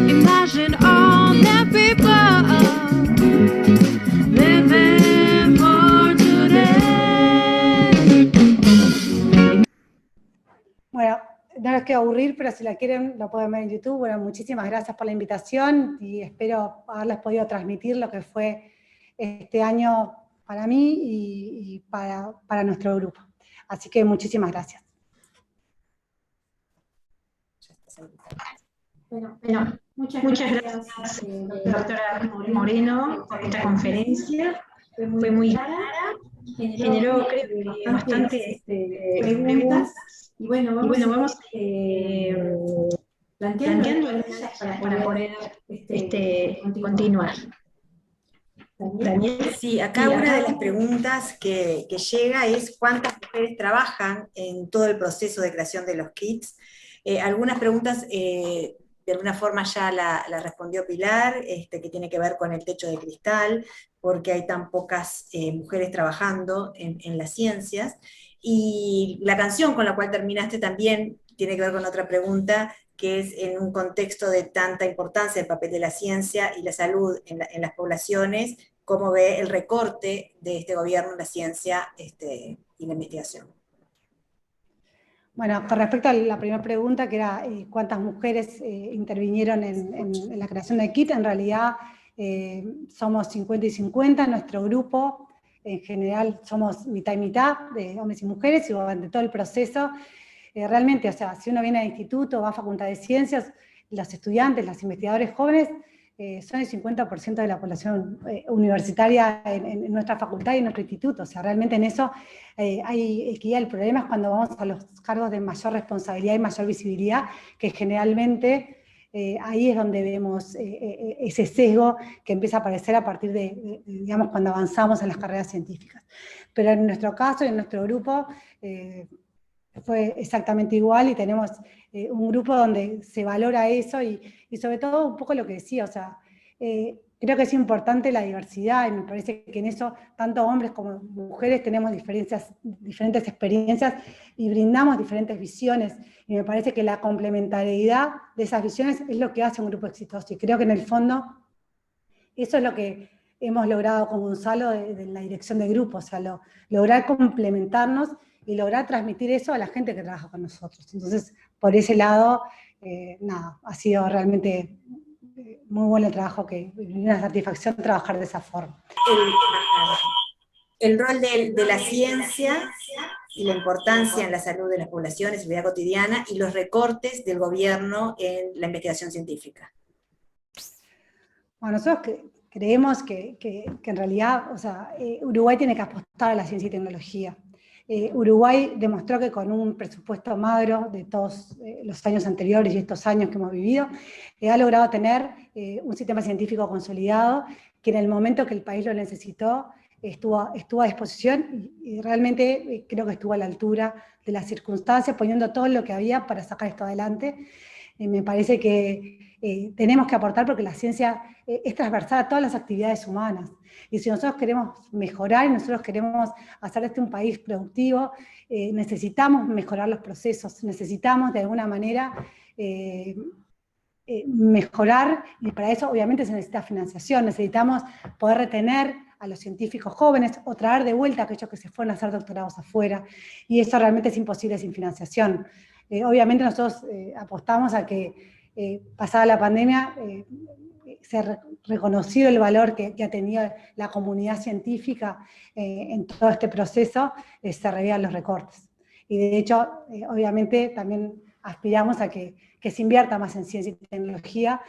Imagine all the people living for today. Bueno, no los quiero aburrir, pero si la quieren lo pueden ver en YouTube. Bueno, muchísimas gracias por la invitación y espero haberles podido transmitir lo que fue este año para mí y para nuestro grupo. Así que muchísimas gracias. Bueno, muchas gracias, doctora Moreno, por esta conferencia. Fue muy clara, generó, creo que, bastantes preguntas. Y bueno, vamos planteando algunas para poder continuar. Daniel. Sí, acá una de las preguntas que llega es ¿cuántas mujeres trabajan en todo el proceso de creación de los kits? Algunas preguntas de alguna forma ya la respondió Pilar, que tiene que ver con el techo de cristal, porque hay tan pocas mujeres trabajando en las ciencias. Y la canción con la cual terminaste también tiene que ver con otra pregunta, que es en un contexto de tanta importancia el papel de la ciencia y la salud en las poblaciones, cómo ve el recorte de este gobierno en la ciencia y la investigación. Bueno, con respecto a la primera pregunta, que era cuántas mujeres intervinieron en la creación del kit, en realidad somos 50 y 50 en nuestro grupo. En general somos mitad y mitad de hombres y mujeres, y durante todo el proceso, realmente, o sea, si uno viene al instituto, va a Facultad de Ciencias, los estudiantes, los investigadores jóvenes, son el 50% de la población universitaria en nuestra facultad y en nuestro instituto. O sea, realmente en eso hay equidad. El problema es cuando vamos a los cargos de mayor responsabilidad y mayor visibilidad, que generalmente ahí es donde vemos ese sesgo que empieza a aparecer a partir de, digamos, cuando avanzamos en las carreras científicas. Pero en nuestro caso y en nuestro grupo fue exactamente igual, y tenemos un grupo donde se valora eso y sobre todo un poco lo que decía, o sea, creo que es importante la diversidad, y me parece que en eso tanto hombres como mujeres tenemos diferentes experiencias y brindamos diferentes visiones, y me parece que la complementariedad de esas visiones es lo que hace un grupo exitoso, y creo que en el fondo eso es lo que hemos logrado con Gonzalo de la dirección del grupo, o sea, lograr complementarnos y lograr transmitir eso a la gente que trabaja con nosotros. Entonces, por ese lado, nada, ha sido realmente muy bueno el trabajo, una satisfacción trabajar de esa forma. El rol de la ciencia y la importancia en la salud de las poblaciones, en la vida cotidiana, y los recortes del gobierno en la investigación científica. Bueno, nosotros creemos que en realidad, o sea, Uruguay tiene que apostar a la ciencia y tecnología. Uruguay demostró que con un presupuesto magro de todos los años anteriores y estos años que hemos vivido, ha logrado tener un sistema científico consolidado, que en el momento que el país lo necesitó, estuvo a disposición, y realmente creo que estuvo a la altura de las circunstancias, poniendo todo lo que había para sacar esto adelante. Me parece que tenemos que aportar, porque la ciencia es transversal a todas las actividades humanas. Y si nosotros queremos mejorar y nosotros queremos hacer de este un país productivo, necesitamos mejorar los procesos, necesitamos de alguna manera mejorar, y para eso obviamente se necesita financiación, necesitamos poder retener a los científicos jóvenes o traer de vuelta a aquellos que se fueron a hacer doctorados afuera, y eso realmente es imposible sin financiación. Obviamente nosotros apostamos a que pasada la pandemia se ha reconocido el valor que ha tenido la comunidad científica en todo este proceso, se revean los recortes. Y de hecho, obviamente también aspiramos a que se invierta más en ciencia y tecnología,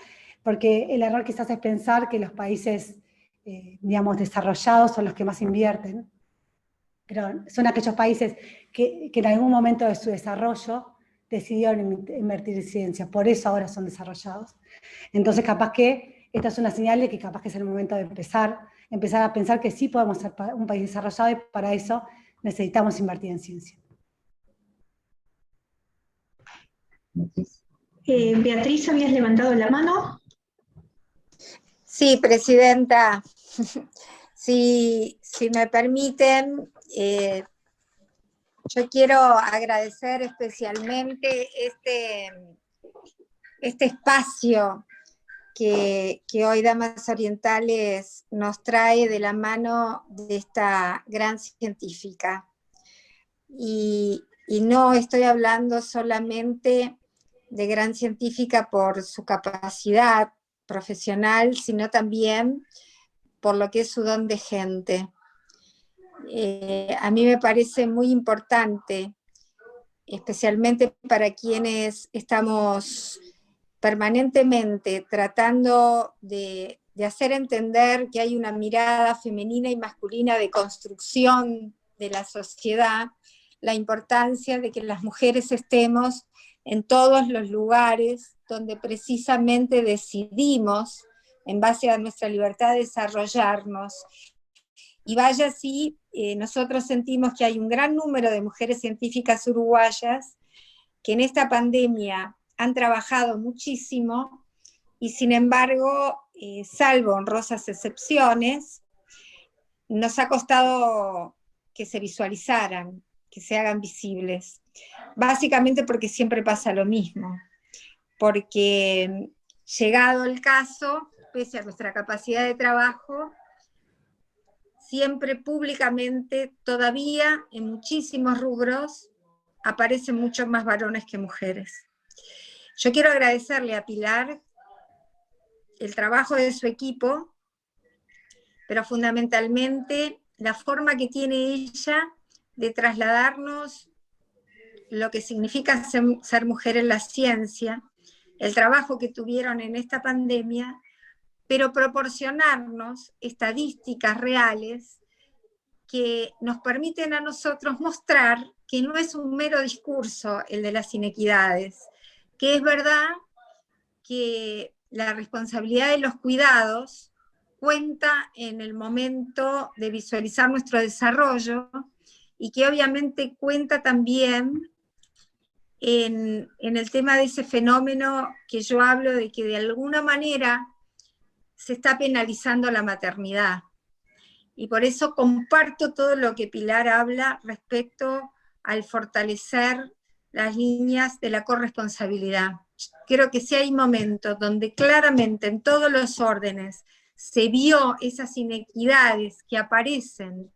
porque el error quizás es pensar que los países, digamos, desarrollados son los que más invierten, pero son aquellos países que en algún momento de su desarrollo decidieron invertir en ciencia, por eso ahora son desarrollados. Entonces capaz que esta es una señal de que capaz que es el momento de empezar a pensar que sí podemos ser un país desarrollado, y para eso necesitamos invertir en ciencia. Beatriz, habías levantado la mano. Sí, presidenta. Si me permiten, Yo quiero agradecer especialmente este espacio que hoy Damas Orientales nos trae de la mano de esta gran científica. Y no estoy hablando solamente de gran científica por su capacidad profesional, sino también por lo que es su don de gente. A mí me parece muy importante, especialmente para quienes estamos permanentemente tratando de hacer entender que hay una mirada femenina y masculina de construcción de la sociedad, la importancia de que las mujeres estemos en todos los lugares donde precisamente decidimos, en base a nuestra libertad, desarrollarnos. Y vaya si nosotros sentimos que hay un gran número de mujeres científicas uruguayas que en esta pandemia han trabajado muchísimo y sin embargo, salvo honrosas excepciones, nos ha costado que se visualizaran, que se hagan visibles. Básicamente porque siempre pasa lo mismo, porque llegado el caso, pese a nuestra capacidad de trabajo, siempre públicamente, todavía en muchísimos rubros, aparecen muchos más varones que mujeres. Yo quiero agradecerle a Pilar el trabajo de su equipo, pero fundamentalmente la forma que tiene ella de trasladarnos lo que significa ser mujer en la ciencia, el trabajo que tuvieron en esta pandemia, pero proporcionarnos estadísticas reales que nos permiten a nosotros mostrar que no es un mero discurso el de las inequidades, que es verdad que la responsabilidad de los cuidados cuenta en el momento de visualizar nuestro desarrollo y que obviamente cuenta también en el tema de ese fenómeno que yo hablo de que de alguna manera se está penalizando la maternidad. Y por eso comparto todo lo que Pilar habla respecto al fortalecer las líneas de la corresponsabilidad. Creo que sí hay momentos donde claramente en todos los órdenes se vio esas inequidades que aparecen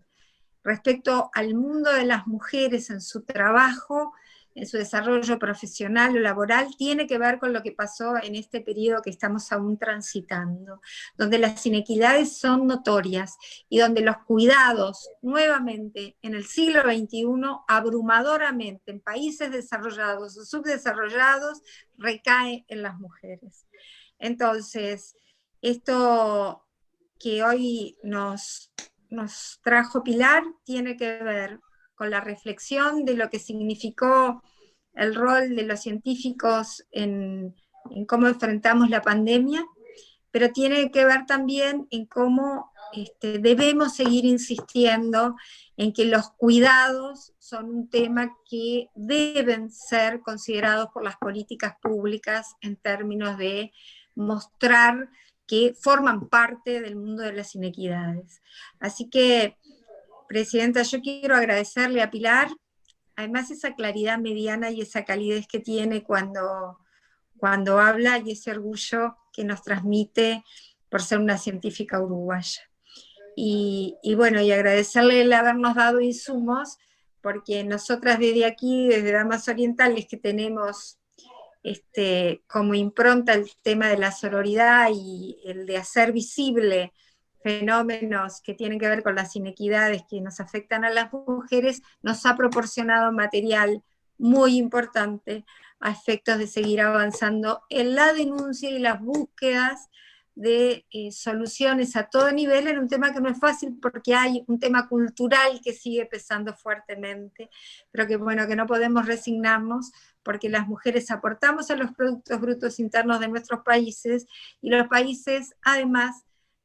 respecto al mundo de las mujeres en su trabajo, en su desarrollo profesional o laboral, tiene que ver con lo que pasó en este periodo que estamos aún transitando, donde las inequidades son notorias y donde los cuidados, nuevamente, en el siglo XXI, abrumadoramente, en países desarrollados o subdesarrollados, recae en las mujeres. Entonces, esto que hoy nos trajo Pilar tiene que ver con la reflexión de lo que significó el rol de los científicos en cómo enfrentamos la pandemia, pero tiene que ver también en cómo debemos seguir insistiendo en que los cuidados son un tema que deben ser considerados por las políticas públicas en términos de mostrar que forman parte del mundo de las inequidades. Así que, Presidenta, yo quiero agradecerle a Pilar, además esa claridad mediana y esa calidez que tiene cuando habla y ese orgullo que nos transmite por ser una científica uruguaya. Y bueno, y agradecerle el habernos dado insumos, porque nosotras desde aquí, desde Damas Orientales, que tenemos como impronta el tema de la sororidad y el de hacer visible fenómenos que tienen que ver con las inequidades que nos afectan a las mujeres, nos ha proporcionado material muy importante a efectos de seguir avanzando en la denuncia y las búsquedas de soluciones a todo nivel en un tema que no es fácil porque hay un tema cultural que sigue pesando fuertemente, pero que bueno, que no podemos resignarnos porque las mujeres aportamos a los productos brutos internos de nuestros países y los países además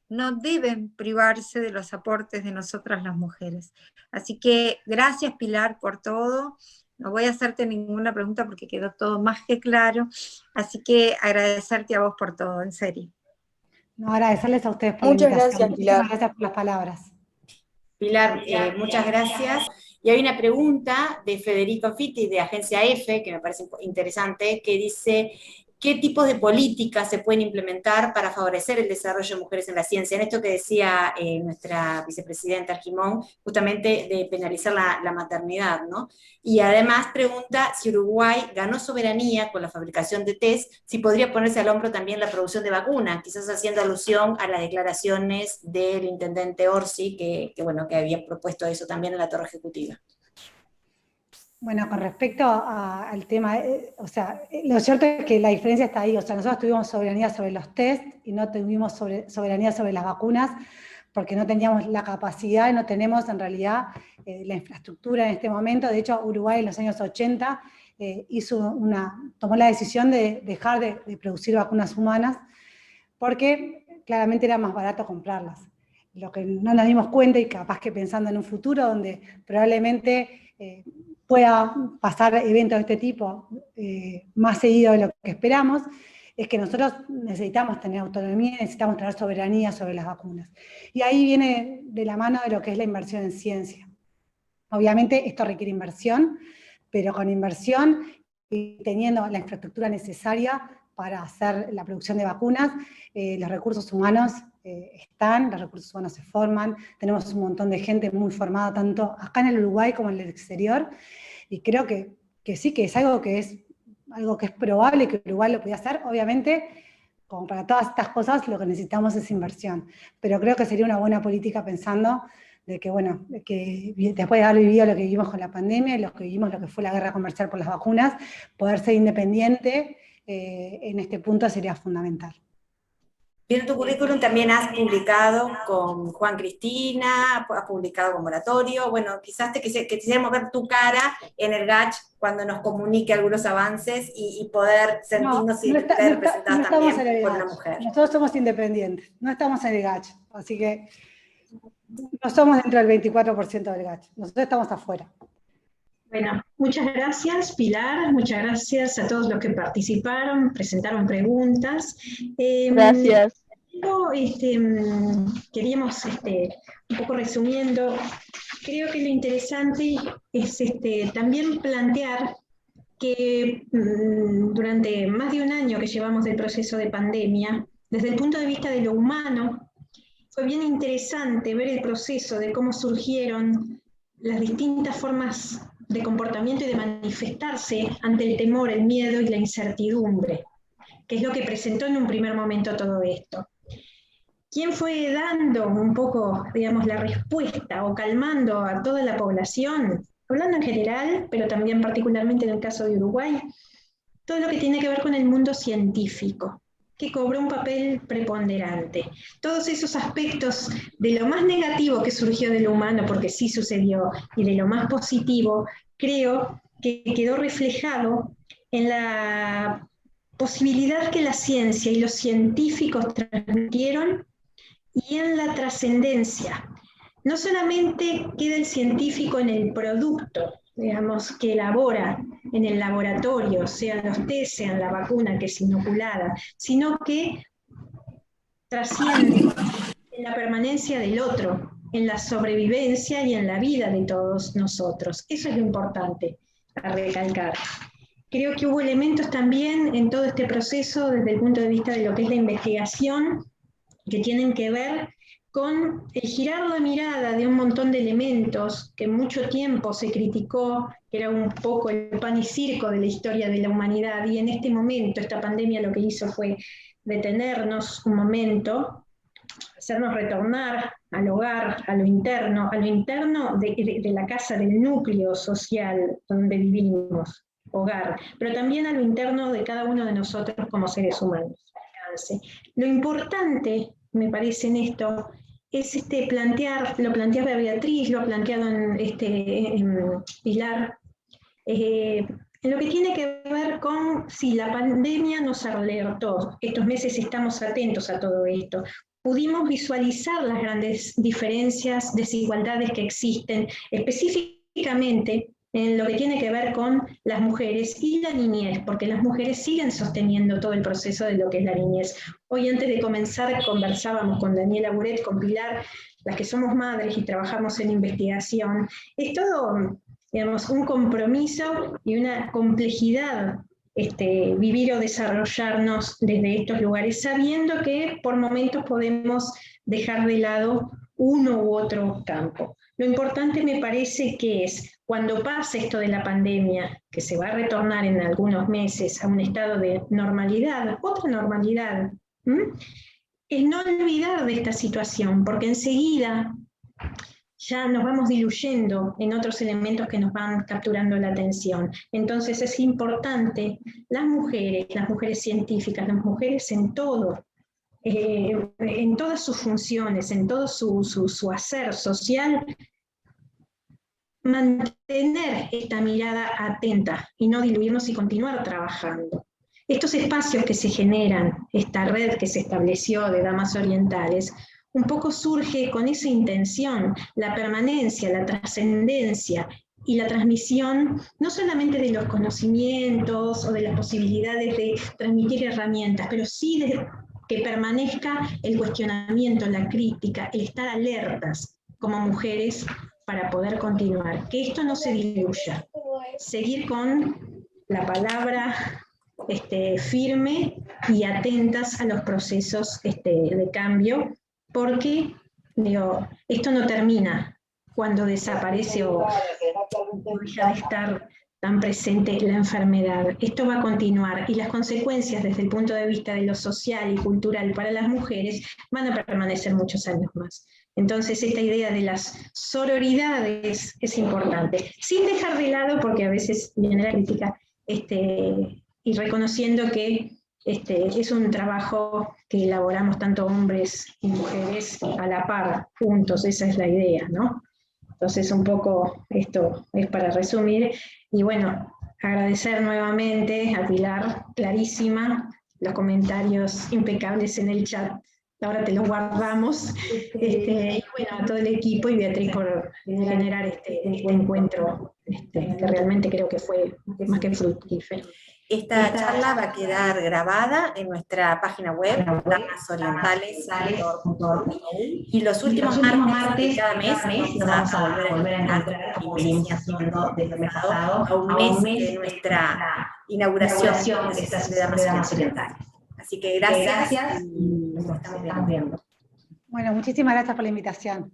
no deben privarse de los aportes de nosotras las mujeres. Así que gracias Pilar por todo. No voy a hacerte ninguna pregunta porque quedó todo más que claro. Así que agradecerte a vos por todo, en serio. No, agradecerles a ustedes por Muchas la invitación. gracias, Pilar. Muchísimas gracias por las palabras. Pilar, muchas gracias. Y hay una pregunta de Federico Fitti, de Agencia F, que me parece interesante, que dice: ¿qué tipos de políticas se pueden implementar para favorecer el desarrollo de mujeres en la ciencia? En esto que decía nuestra vicepresidenta Argimón, justamente de penalizar la maternidad, ¿no? Y además pregunta si Uruguay ganó soberanía con la fabricación de test, si podría ponerse al hombro también la producción de vacunas, quizás haciendo alusión a las declaraciones del intendente Orsi, que había propuesto eso también en la Torre Ejecutiva. Bueno, con respecto al tema, lo cierto es que la diferencia está ahí. O sea, nosotros tuvimos soberanía sobre los test y no tuvimos soberanía sobre las vacunas porque no teníamos la capacidad y no tenemos en realidad la infraestructura en este momento. De hecho, Uruguay en los años 80 tomó la decisión de dejar de producir vacunas humanas porque claramente era más barato comprarlas. Lo que no nos dimos cuenta, y capaz que pensando en un futuro donde probablemente pueda pasar eventos de este tipo más seguido de lo que esperamos, es que nosotros necesitamos tener autonomía, necesitamos tener soberanía sobre las vacunas. Y ahí viene de la mano de lo que es la inversión en ciencia. Obviamente esto requiere inversión, pero con inversión y teniendo la infraestructura necesaria para hacer la producción de vacunas, los recursos humanos están, los recursos humanos se forman, tenemos un montón de gente muy formada, tanto acá en el Uruguay como en el exterior, y creo que sí, que es algo que es probable que Uruguay lo pueda hacer. Obviamente, como para todas estas cosas, lo que necesitamos es inversión, pero creo que sería una buena política pensando de que, que después de haber vivido lo que vivimos con la pandemia, lo que vivimos lo que fue la guerra comercial por las vacunas, poder ser independiente en este punto sería fundamental. En tu currículum también has publicado con Juan Cristina, has publicado con Moratorio. Bueno, quizás quisiéramos ver tu cara en el GACH cuando nos comunique algunos avances y poder sentirnos representadas también por una mujer. Nosotros somos independientes, no estamos en el GACH, así que no somos dentro del 24% del GACH, nosotros estamos afuera. Bueno, muchas gracias, Pilar, muchas gracias a todos los que participaron, presentaron preguntas. Gracias. Queríamos, un poco resumiendo, creo que lo interesante es también plantear que durante más de un año que llevamos del proceso de pandemia, desde el punto de vista de lo humano, fue bien interesante ver el proceso de cómo surgieron las distintas formas de comportamiento y de manifestarse ante el temor, el miedo y la incertidumbre, que es lo que presentó en un primer momento todo esto. ¿Quién fue dando un poco, digamos, la respuesta o calmando a toda la población? Hablando en general, pero también particularmente en el caso de Uruguay, todo lo que tiene que ver con el mundo científico, que cobró un papel preponderante. Todos esos aspectos de lo más negativo que surgió de lo humano, porque sí sucedió, y de lo más positivo, creo que quedó reflejado en la posibilidad que la ciencia y los científicos transmitieron y en la trascendencia. No solamente queda el científico en el producto, digamos, que elabora en el laboratorio, sean los test, sean la vacuna que es inoculada, sino que trasciende en la permanencia del otro, en la sobrevivencia y en la vida de todos nosotros. Eso es lo importante a recalcar. Creo que hubo elementos también en todo este proceso desde el punto de vista de lo que es la investigación que tienen que ver con el girar la mirada de un montón de elementos que mucho tiempo se criticó, que era un poco el pan y circo de la historia de la humanidad, y en este momento esta pandemia lo que hizo fue detenernos un momento, hacernos retornar al hogar, a lo interno de la casa, del núcleo social donde vivimos, hogar, pero también a lo interno de cada uno de nosotros como seres humanos. Lo importante, me parece, en esto, es lo planteaba Beatriz, lo ha planteado en Pilar, en lo que tiene que ver con si la pandemia nos alertó. Estos meses estamos atentos a todo esto. Pudimos visualizar las grandes diferencias, desigualdades que existen, específicamente en lo que tiene que ver con las mujeres y la niñez, porque las mujeres siguen sosteniendo todo el proceso de lo que es la niñez. Hoy antes de comenzar conversábamos con Daniela Buret, con Pilar, las que somos madres y trabajamos en investigación. Es todo, digamos, un compromiso y una complejidad vivir o desarrollarnos desde estos lugares, sabiendo que por momentos podemos dejar de lado uno u otro campo. Lo importante me parece que es, cuando pase esto de la pandemia, que se va a retornar en algunos meses a un estado de normalidad, otra normalidad, es no olvidar de esta situación, porque enseguida ya nos vamos diluyendo en otros elementos que nos van capturando la atención. Entonces es importante, las mujeres científicas, las mujeres en todo, en todas sus funciones, en todo su hacer social, mantener esta mirada atenta y no diluirnos y continuar trabajando. Estos espacios que se generan, esta red que se estableció de damas orientales, un poco surge con esa intención, la permanencia, la trascendencia y la transmisión, no solamente de los conocimientos o de las posibilidades de transmitir herramientas, pero sí de que permanezca el cuestionamiento, la crítica, el estar alertas como mujeres para poder continuar. Que esto no se diluya. Seguir con la palabra firme y atentas a los procesos de cambio, porque esto no termina cuando desaparece o deja de estar tan presente la enfermedad. Esto va a continuar y las consecuencias desde el punto de vista de lo social y cultural para las mujeres van a permanecer muchos años más. Entonces esta idea de las sororidades es importante, sin dejar de lado, porque a veces viene la crítica, y reconociendo que es un trabajo que elaboramos tanto hombres y mujeres a la par, juntos, esa es la idea, ¿no? Entonces un poco esto es para resumir, y bueno, agradecer nuevamente a Pilar, clarísima, los comentarios impecables en el chat, ahora te los guardamos, y bueno, a todo el equipo y Beatriz por generar este encuentro, que realmente creo que fue más que fructífero. Esta charla va a quedar grabada en nuestra página web, damasorientales.org, y los últimos martes de cada mes vamos a volver a encontrar, como venimos haciendo desde el pasado, a un mes de nuestra inauguración de Damas Orientales. Así que gracias y nos estamos viendo. Bueno, muchísimas gracias por la invitación.